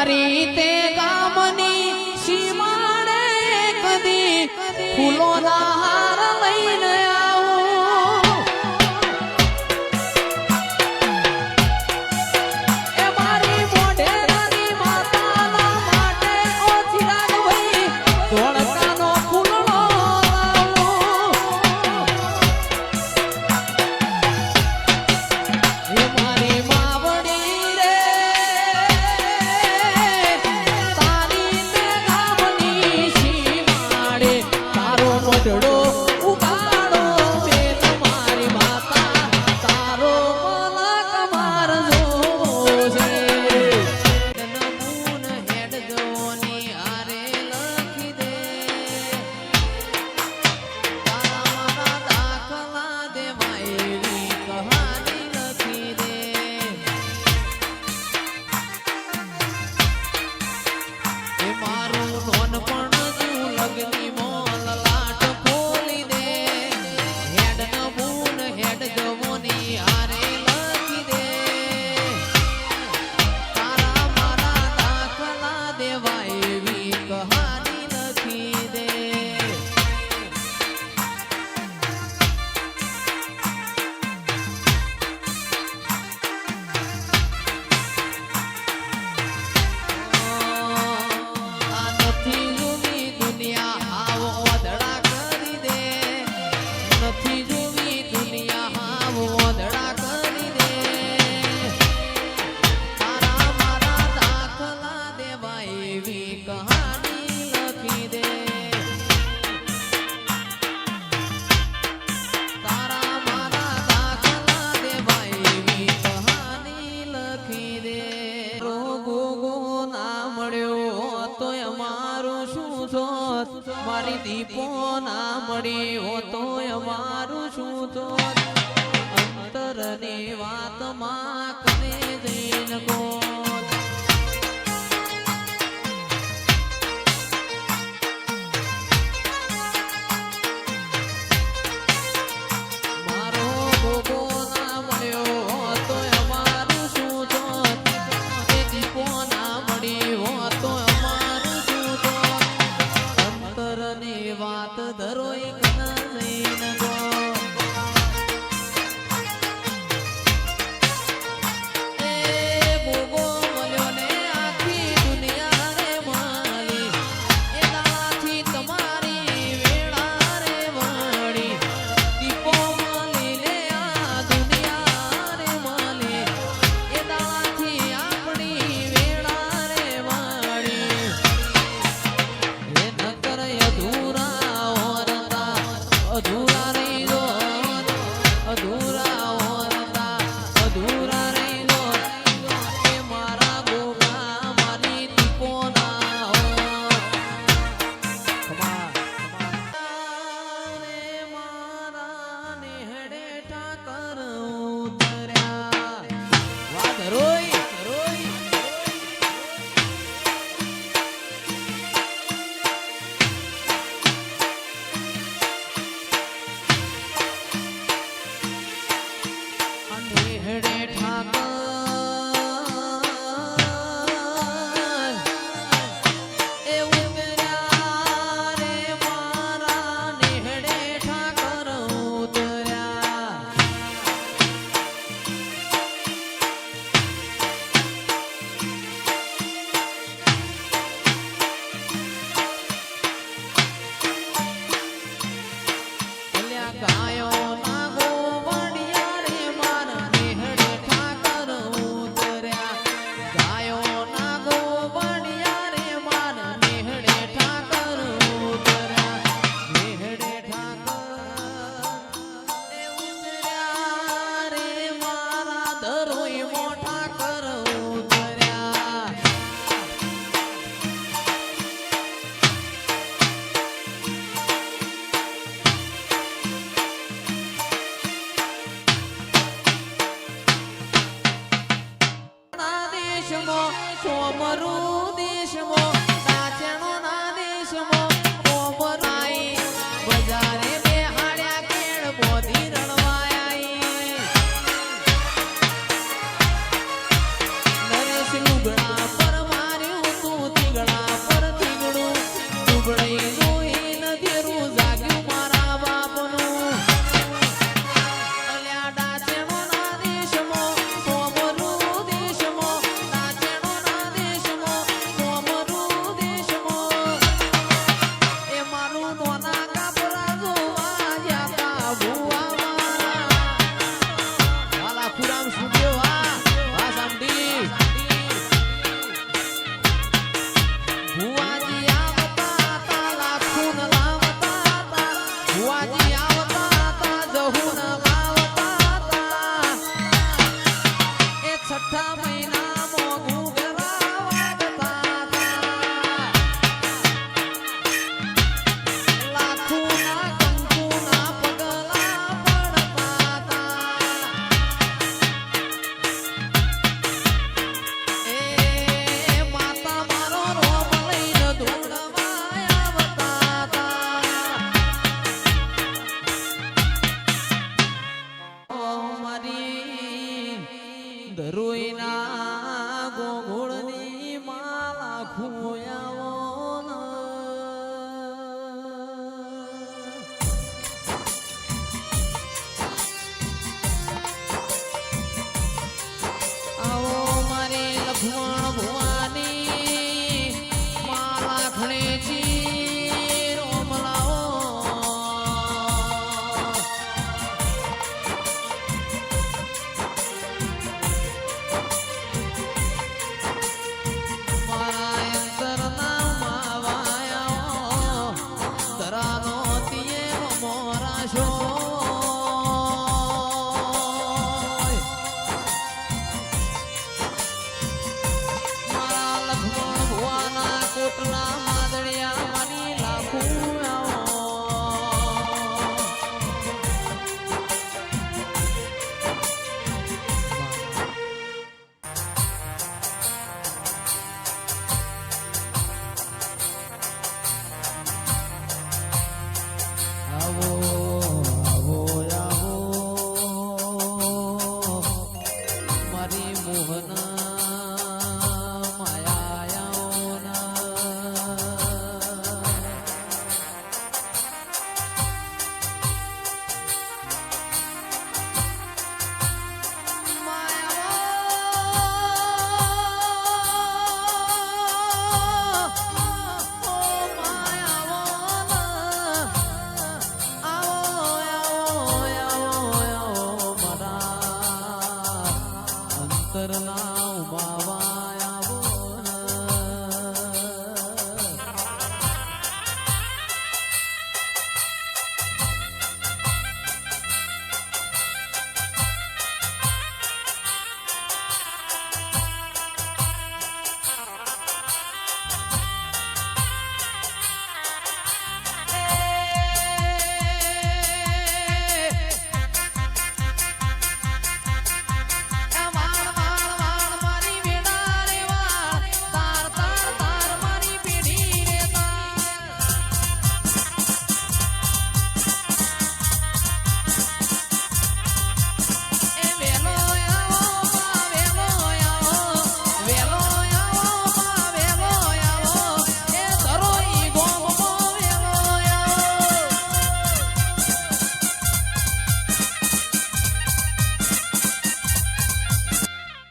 મારી તે ગામની સીમાડે કદી ફૂલોના હાર લઈને આવું એ મારી મોઢેરાની માતાના માટે ઓ ચિરાગ ભાઈ ધોળકાનો ફૂલો એ મારી માવડી રે તારી તે ગામની સીમાડે તારો મોઢડો ઉગાડો બેન મારી માતા તારો મલક મારજો છે નમૂન હેડ જોની આરે લખી દે તારા મારા દાખલા દેવાય એવી કહાની લખી દે એ મારું નોનપણ તું લગની મોલ લાટ ખોલી દે હેડ નમૂન હેડ જવોની આરે લખી દે તારા મારા દાખલા દેવાય એવી કહાની લખી દે આ નથી જોવી દુનિયા આવો ઓધડા કરી દે નથી જોવી દુનિયા આવો ઓધડા કરી દે તારા મારા દાખલા દેવાય એવી કહાની લખી દે તારા મારા દાખલા દેવાય એવી કહાની લખી દે રોગો ના મળ્યો તો અમારું શું થોત મારી દીપો ના મળી હો તો અમારું શું થોત અંતરની વાતમાં કને જઈને ગોત મારો ગોગો ના મળ્યો તો અમારું શું થોત એ દીપો ના મળી હો તો અમારું શું થોત અંતરની વાત ધરો એક ના જઈને ગો એ ગોગો મળ્યો ને આખી દુનિયા રે માલી એ દાથી તમારી વેળા રે વળી દીપો મળી લે આ દુનિયા રે માલી એ દાથી આપણી વેળા રે વળી એ નકર અધૂરા ઓરતા અધૂરા રહી જોત અધૂરા ઓરતા અધૂરા રહી જોત એ મારા ગોગા મારી દીપો ના હોત રે મારા નેહડે ઠાકર ઉતર્યા વાત રોઈ રોઈ નેહડે ઠાકર એ ઉતર્યા રે મારા નેહડે ઠાકર ઉતર્યા અલ્યા ગાયો ના ગોવડિયા રે મારા નેહડે ઠાકર ઉતર્યા ગાયો ના ગોવડિયા રે મારા નેહડે ઠાકર ઉતર્યા નેહડે ઠાકર એ ઉતર્યા રે મારા દરોઈ મોઠા કર ઉતર્યા ના દેશમાં સોમરુ દેશમાં સાચણો ના દેશમાં